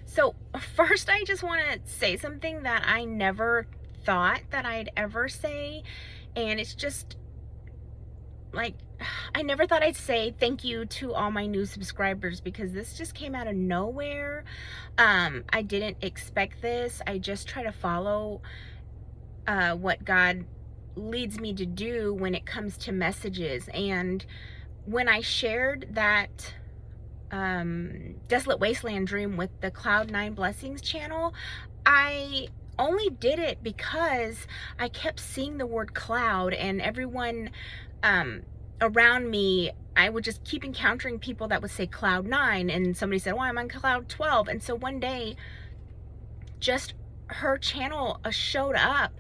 So first, I just want to say something that I never thought that I'd ever say. And it's just like, I never thought I'd say thank you to all my new subscribers, because this just came out of nowhere. I didn't expect this. I just try to follow what God leads me to do when it comes to messages. And when I shared that Desolate Wasteland dream with the Cloud9 Blessings channel, I only did it because I kept seeing the word cloud, and everyone around me, I would just keep encountering people that would say cloud 9, and somebody said, well, I'm on cloud 12. And so one day, just her channel showed up,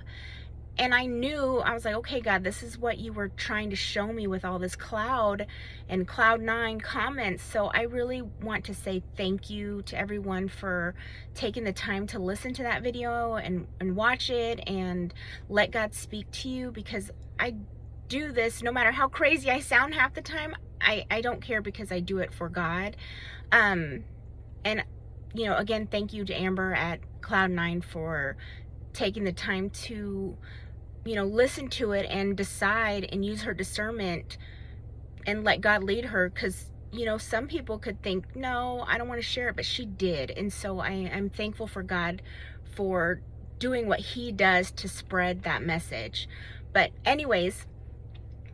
and I knew, I was like, okay, God, this is what you were trying to show me with all this cloud and cloud 9 comments. So I really want to say thank you to everyone for taking the time to listen to that video and watch it and let God speak to you, because I do this no matter how crazy I sound half the time. I don't care, because I do it for God. And you know, again, thank you to Amber at Cloud9 for taking the time to, you know, listen to it and decide and use her discernment and let God lead her. Because, you know, some people could think, no, I don't want to share it, but she did. And so I'm thankful for God for doing what he does to spread that message. But anyways,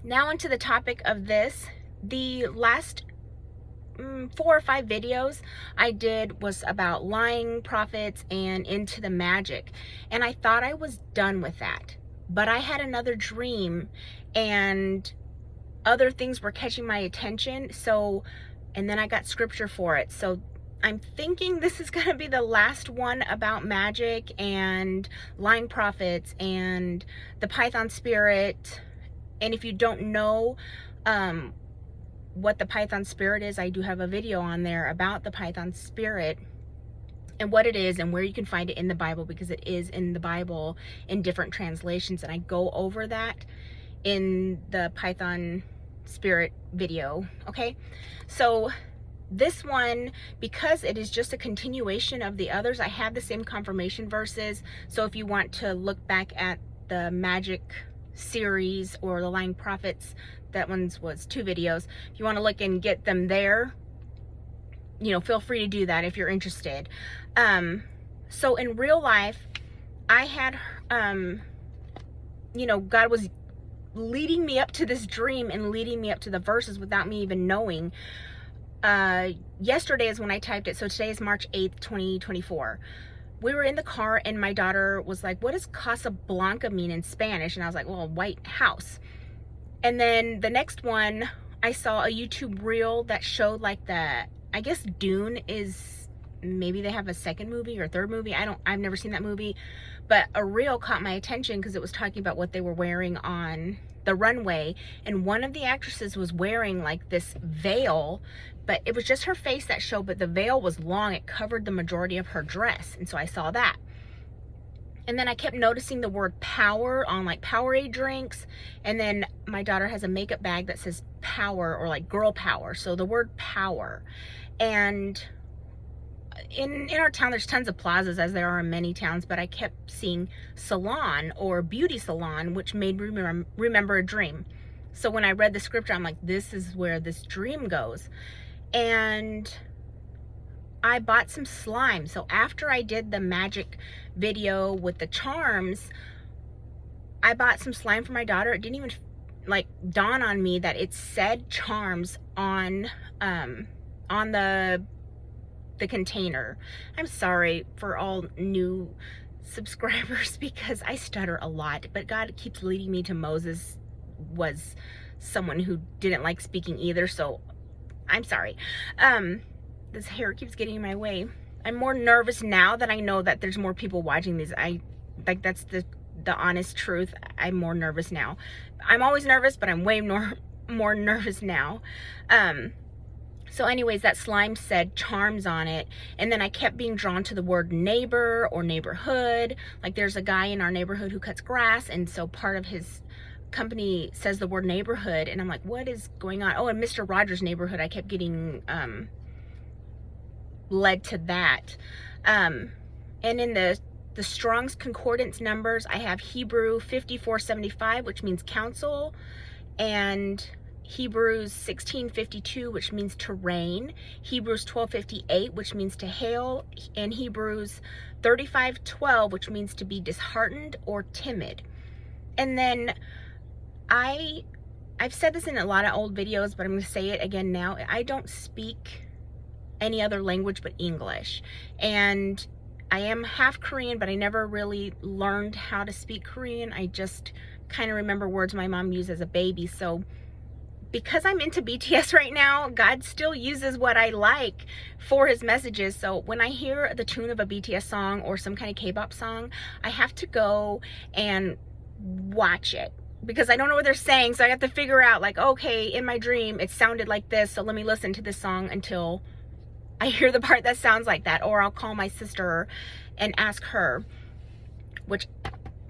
now onto the topic of this. The last 4 or 5 videos I did was about lying prophets and into the magic, and I thought I was done with that, but I had another dream and other things were catching my attention. So, and then I got scripture for it. So I'm thinking this is going to be the last one about magic and lying prophets and the Python spirit. And if you don't know what the Python spirit is, I do have a video on there about the Python spirit and what it is and where you can find it in the Bible, because it is in the Bible in different translations, and I go over that in the Python spirit video. Okay, so this one, because it is just a continuation of the others, I have the same confirmation verses. So if you want to look back at the magic series or the lying prophets, that one's was 2 videos. If you want to look and get them there, you know, feel free to do that if you're interested. So in real life, I had, you know, God was leading me up to this dream and leading me up to the verses without me even knowing. Yesterday is when I typed it. So today is March 8th, 2024. We were in the car and my daughter was like, what does Casablanca mean in Spanish? And I was like, well, White House. And then the next one, I saw a YouTube reel that showed like I guess Dune is, maybe they have a second movie or third movie. I've never seen that movie, but a reel caught my attention because it was talking about what they were wearing on the runway. And one of the actresses was wearing like this veil, but it was just her face that showed, but the veil was long. It covered the majority of her dress. And so I saw that. And then I kept noticing the word power on like Powerade drinks. And then my daughter has a makeup bag that says power, or like girl power. So the word power. And in our town, there's tons of plazas, as there are in many towns, but I kept seeing Salon or beauty salon, which made me remember a dream. So when I read the scripture, I'm like, this is where this dream goes. And I bought some slime. So after I did the magic video with the charms, I bought some slime for my daughter. It didn't even like dawn on me that it said charms on the container. I'm sorry for all new subscribers because I stutter a lot, but God keeps leading me to Moses was someone who didn't like speaking either, so I'm sorry. This hair keeps getting in my way. I'm more nervous now that I know that there's more people watching these. That's the honest truth. I'm more nervous now. I'm always nervous, but I'm way more nervous now. So anyways, that slime said charms on it. And then I kept being drawn to the word neighbor or neighborhood. Like there's a guy in our neighborhood who cuts grass. And so part of his company says the word neighborhood. And I'm like, what is going on? Oh, and Mr. Rogers' neighborhood. I kept getting led to that. And in the Strong's Concordance numbers, I have Hebrew 5475, which means counsel, and Hebrews 1652, which means to reign, Hebrews 1258, which means to hail, and Hebrews 3512, which means to be disheartened or timid. And then I've said this in a lot of old videos, but I'm going to say it again now. I don't speak any other language but English. And I am half Korean, but I never really learned how to speak Korean. I just kind of remember words my mom used as a baby. So because I'm into BTS right now, God still uses what I like for his messages. So when I hear the tune of a BTS song or some kind of K-pop song, I have to go and watch it, because I don't know what they're saying. So I have to figure out, like, okay, in my dream it sounded like this, so let me listen to this song until I hear the part that sounds like that. Or I'll call my sister and ask her, which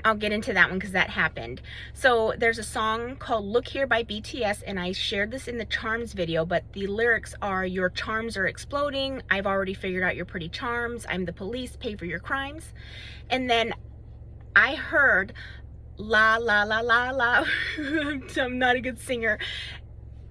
I'll get into that one because that happened. So there's a song called Look Here by BTS, and I shared this in the charms video, but the lyrics are, your charms are exploding, I've already figured out your pretty charms, I'm the police, pay for your crimes. And then I heard la la la la la. I'm not a good singer.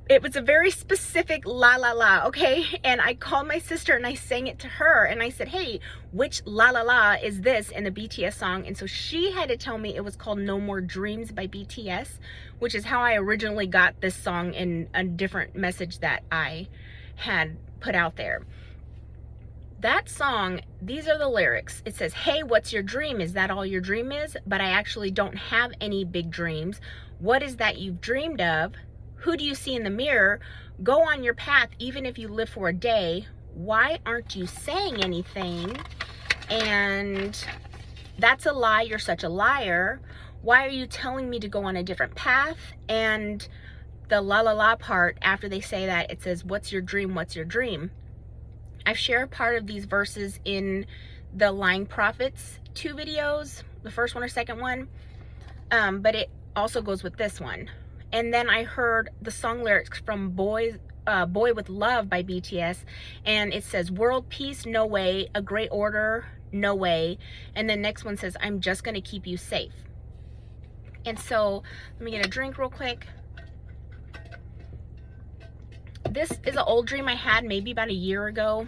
It was a very specific la la la, okay? And I called my sister and I sang it to her, and I said, hey, which la la la is this in the BTS song? And so she had to tell me it was called No More Dreams by BTS, which is how I originally got this song in a different message that I had put out there. That song, these are the lyrics. It says, hey, what's your dream? Is that all your dream is? But I actually don't have any big dreams. What is that you've dreamed of? Who do you see in the mirror? Go on your path, even if you live for a day. Why aren't you saying anything? And that's a lie. You're such a liar. Why are you telling me to go on a different path? And the la la la part, after they say that, it says, what's your dream? What's your dream? I've shared part of these verses in the Lying Prophets 2 videos, the first one or second one, but it also goes with this one. And then I heard the song lyrics from Boy with Love by BTS, and it says, world peace, no way, a great order, no way. And the next one says, I'm just gonna keep you safe. And so, let me get a drink real quick. This is an old dream I had maybe about a year ago.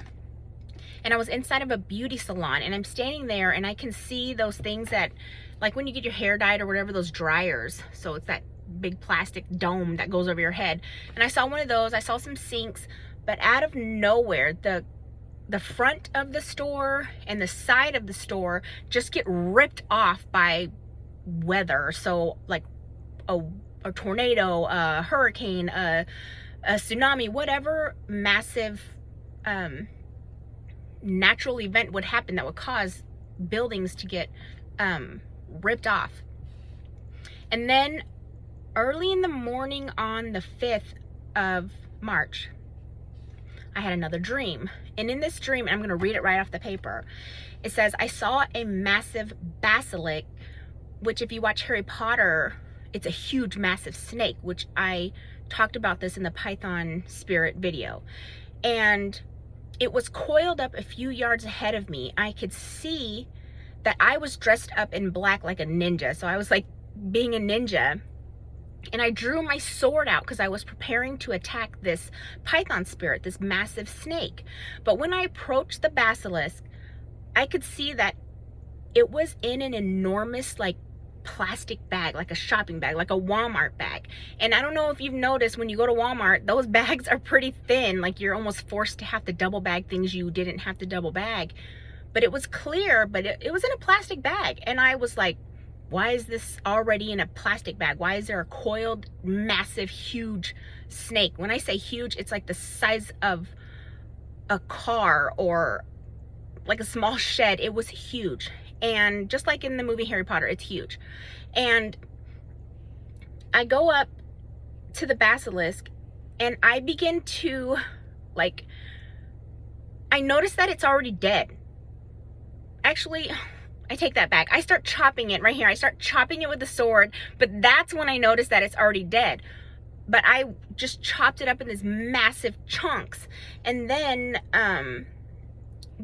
And I was inside of a beauty salon, and I'm standing there, and I can see those things that, like when you get your hair dyed or whatever, those dryers. So it's that big plastic dome that goes over your head. And I saw one of those. I saw some sinks, but out of nowhere, the front of the store and the side of the store just get ripped off by weather. So like a tornado, a hurricane, a tsunami, whatever massive natural event would happen that would cause buildings to get ripped off. And then early in the morning on the 5th of March, I had another dream. And in this dream, I'm going to read it right off the paper. It says, I saw a massive basilisk, which if you watch Harry Potter, it's a huge, massive snake, which I talked about this in the Python Spirit video. And it was coiled up a few yards ahead of me. I could see that I was dressed up in black like a ninja. So I was like being a ninja. And I drew my sword out because I was preparing to attack this python spirit, this massive snake. But when I approached the basilisk, I could see that it was in an enormous like plastic bag, like a shopping bag, like a Walmart bag. And I don't know if you've noticed, when you go to Walmart, those bags are pretty thin. Like you're almost forced to have to double bag things you didn't have to double bag. But it was clear, but it was in a plastic bag. And I was like, why is this already in a plastic bag? Why is there a coiled, massive, huge snake? When I say huge, it's like the size of a car or like a small shed. It was huge. And just like in the movie Harry Potter, it's huge. And I go up to the basilisk and I begin to, like, I notice that it's already dead. Actually, I take that back. I start chopping it right here. I start chopping it with the sword, but that's when I notice that it's already dead. But I just chopped it up in these massive chunks. And then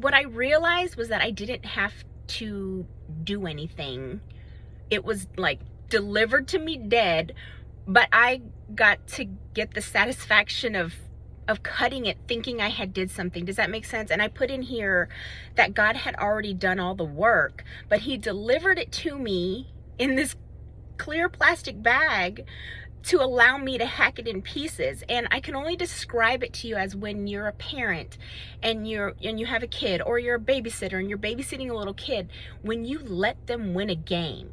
what I realized was that I didn't have to do anything. It was like delivered to me dead, but I got to get the satisfaction of cutting it, thinking I had did something. Does that make sense? And I put in here that God had already done all the work, but he delivered it to me in this clear plastic bag to allow me to hack it in pieces. And I can only describe it to you as when you're a parent and you have a kid, or you're a babysitter and you're babysitting a little kid, when you let them win a game.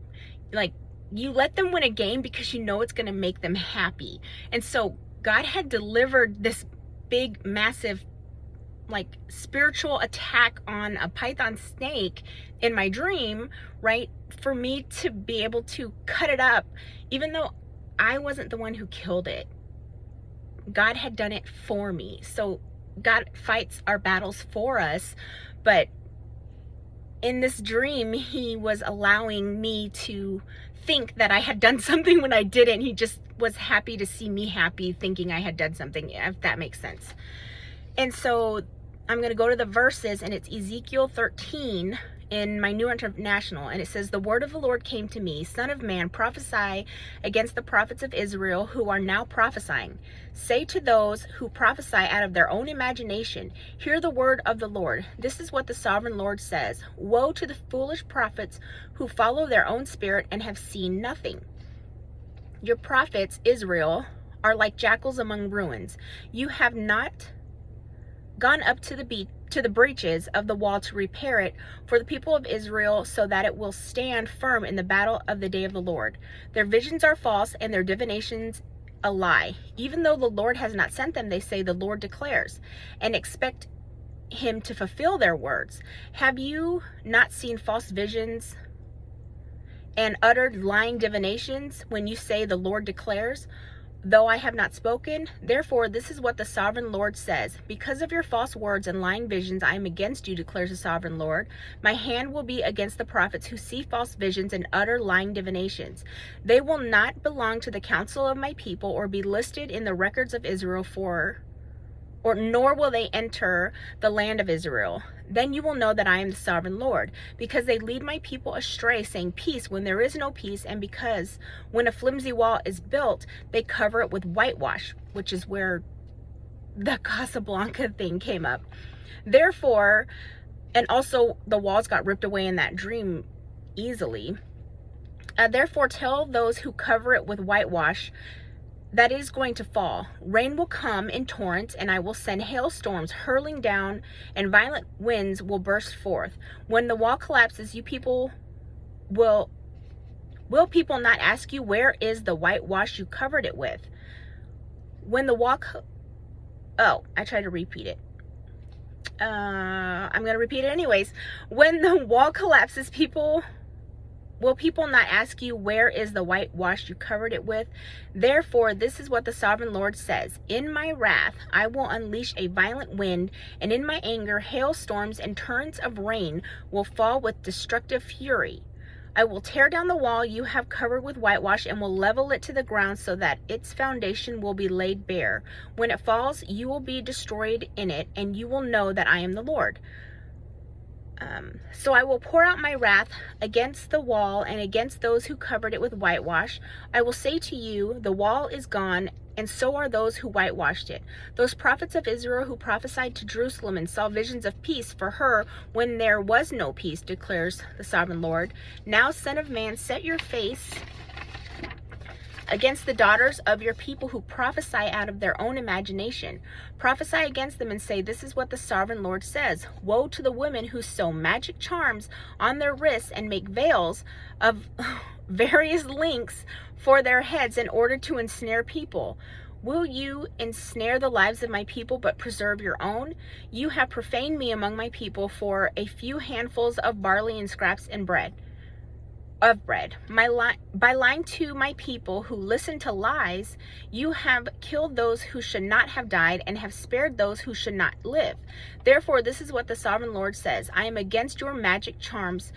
Like, you let them win a game because you know it's going to make them happy. And so God had delivered this big, massive, like, spiritual attack on a python snake in my dream, right? For me to be able to cut it up, even though I wasn't the one who killed it. God had done it for me. So God fights our battles for us, but in this dream, he was allowing me to think that I had done something when I didn't. He just was happy to see me happy, thinking I had done something, if that makes sense. And so I'm going to go to the verses, and it's Ezekiel 13 in my New International, and it says, "The word of the Lord came to me, Son of man, prophesy against the prophets of Israel who are now prophesying. Say to those who prophesy out of their own imagination, hear the word of the Lord. This is what the sovereign Lord says. Woe to the foolish prophets who follow their own spirit and have seen nothing. Your prophets, Israel, are like jackals among ruins. You have not gone up to the breaches of the wall to repair it for the people of Israel, so that it will stand firm in the battle of the day of the Lord. Their visions are false and their divinations a lie. Even though the Lord has not sent them, they say, the Lord declares, and expect him to fulfill their words. Have you not seen false visions and uttered lying divinations when you say, the Lord declares? Though I have not spoken, therefore this is what the sovereign Lord says. Because of your false words and lying visions, I am against you, declares the sovereign Lord. My hand will be against the prophets who see false visions and utter lying divinations. They will not belong to the council of my people or be listed in the records of Israel nor will they enter the land of Israel. Then you will know that I am the sovereign Lord, because they lead my people astray, saying peace when there is no peace, and because when a flimsy wall is built, they cover it with whitewash," which is where the Casablanca thing came up. Therefore, and also the walls got ripped away in that dream easily. Therefore, tell those who cover it with whitewash that is going to fall. Rain will come in torrents, and I will send hailstorms hurling down, and violent winds will burst forth. When the wall collapses, you people will people not ask you, where is the whitewash you covered it with? When the wall I tried to repeat it. I'm going to repeat it anyways. When the wall collapses, will people not ask you, where is the whitewash you covered it with? Therefore, this is what the sovereign Lord says. In my wrath, I will unleash a violent wind, and in my anger, hailstorms and torrents of rain will fall with destructive fury. I will tear down the wall you have covered with whitewash and will level it to the ground so that its foundation will be laid bare. When it falls, you will be destroyed in it, and you will know that I am the Lord. So I will pour out my wrath against the wall and against those who covered it with whitewash. I will say to you, the wall is gone, and so are those who whitewashed it. Those prophets of Israel who prophesied to Jerusalem and saw visions of peace for her when there was no peace, declares the sovereign Lord. Now, Son of man, set your face against the daughters of your people who prophesy out of their own imagination. Prophesy against them and say, this is what the sovereign Lord says. Woe to the women who sew magic charms on their wrists and make veils of various lengths for their heads in order to ensnare people. Will you ensnare the lives of my people but preserve your own? You have profaned me among my people for a few handfuls of barley and scraps and bread. By lying to my people who listen to lies, you have killed those who should not have died and have spared those who should not live. Therefore, this is what the sovereign Lord says. I am against your magic charms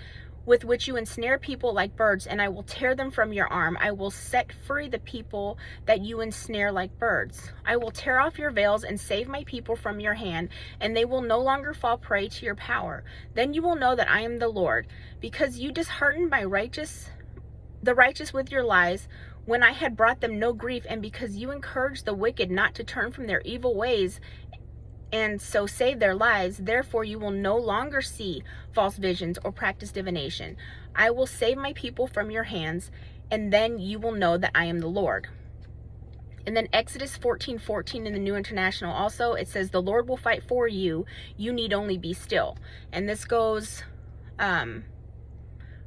with which you ensnare people like birds, and I will tear them from your arm. I will set free the people that you ensnare like birds. I will tear off your veils and save my people from your hand, and they will no longer fall prey to your power. Then you will know that I am the Lord, because you disheartened the righteous with your lies, when I had brought them no grief, and because you encouraged the wicked not to turn from their evil ways and so save their lives. Therefore you will no longer see false visions or practice divination. I will save my people from your hands, and then you will know that I am the Lord. And then Exodus 14:14 in the New International also, it says, the Lord will fight for you. You need only be still. And this goes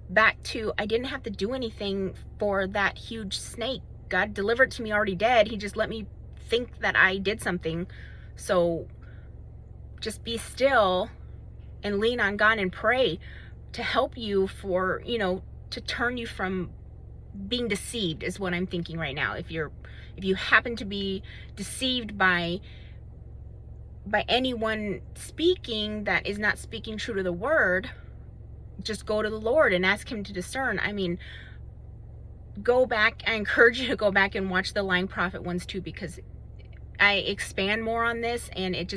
back to, I didn't have to do anything for that huge snake. God delivered it to me already dead. He just let me think that I did something. So just be still and lean on God and pray to help you for, to turn you from being deceived, is what I'm thinking right now. If you happen to be deceived by anyone speaking that is not speaking true to the word, just go to the Lord and ask him to discern. I mean, go back. I encourage you to go back and watch the Lying Prophet ones too, because I expand more on this, and it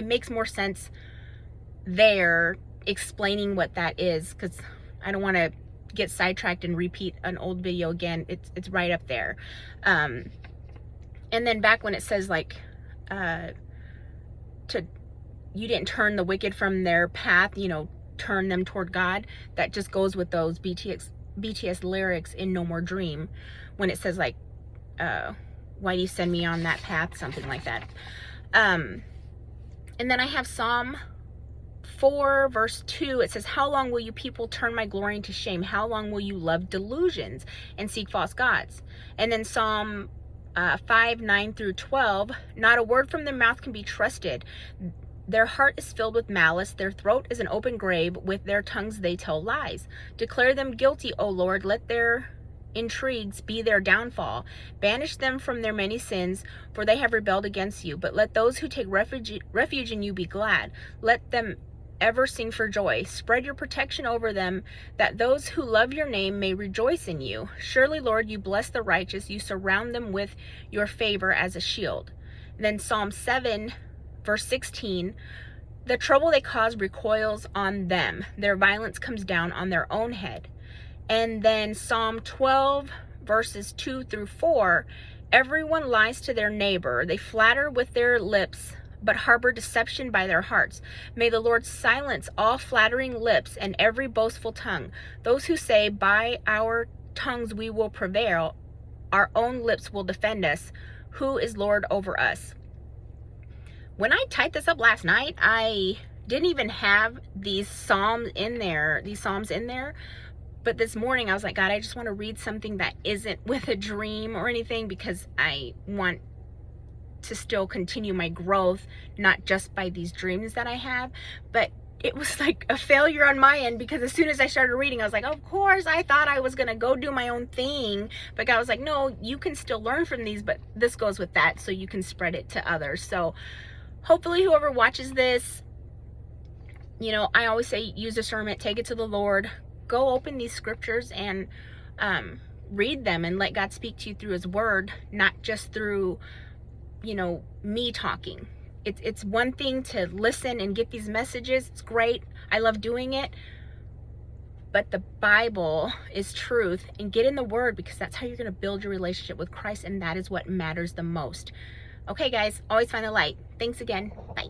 makes more sense there explaining what that is, because I don't want to get sidetracked and repeat an old video again. It's right up there. And then back when it says like you didn't turn the wicked from their path, turn them toward God, that just goes with those BTS lyrics in No More Dream, when it says like why do you send me on that path, something like that. And then I have Psalm 4 verse 2. It says, how long will you people turn my glory into shame? How long will you love delusions and seek false gods? And then Psalm 5:9 through 12, not a word from their mouth can be trusted. Their heart is filled with malice. Their throat is an open grave. With their tongues they tell lies. Declare them guilty, O Lord. Let their intrigues be their downfall. Banish them from their many sins, for they have rebelled against you. But let those who take refuge in you be glad. Let them ever sing for joy. Spread your protection over them, that those who love your name may rejoice in you. Surely, Lord, you bless the righteous. You surround them with your favor as a shield. Then Psalm 7 verse 16, the trouble they cause recoils on them. Their violence comes down on their own head. And then Psalm 12 verses 2 through 4, everyone lies to their neighbor. They flatter with their lips, but harbor deception by their hearts. May the Lord silence all flattering lips and every boastful tongue. Those who say, by our tongues we will prevail, our own lips will defend us. Who is Lord over us? When I typed this up last night, I didn't even have these psalms in there. But this morning I was like, God, I just want to read something that isn't with a dream or anything, because I want to still continue my growth, not just by these dreams that I have. But it was like a failure on my end, because as soon as I started reading, I was like, of course, I thought I was going to go do my own thing. But God was like, no, you can still learn from these, but this goes with that, so you can spread it to others. So hopefully whoever watches this, I always say, use discernment, take it to the Lord. Go open these scriptures and read them and let God speak to you through his word, not just through, me talking. It's one thing to listen and get these messages. It's great. I love doing it. But the Bible is truth, and get in the word, because that's how you're going to build your relationship with Christ, and that is what matters the most. Okay, guys, always find the light. Thanks again. Bye.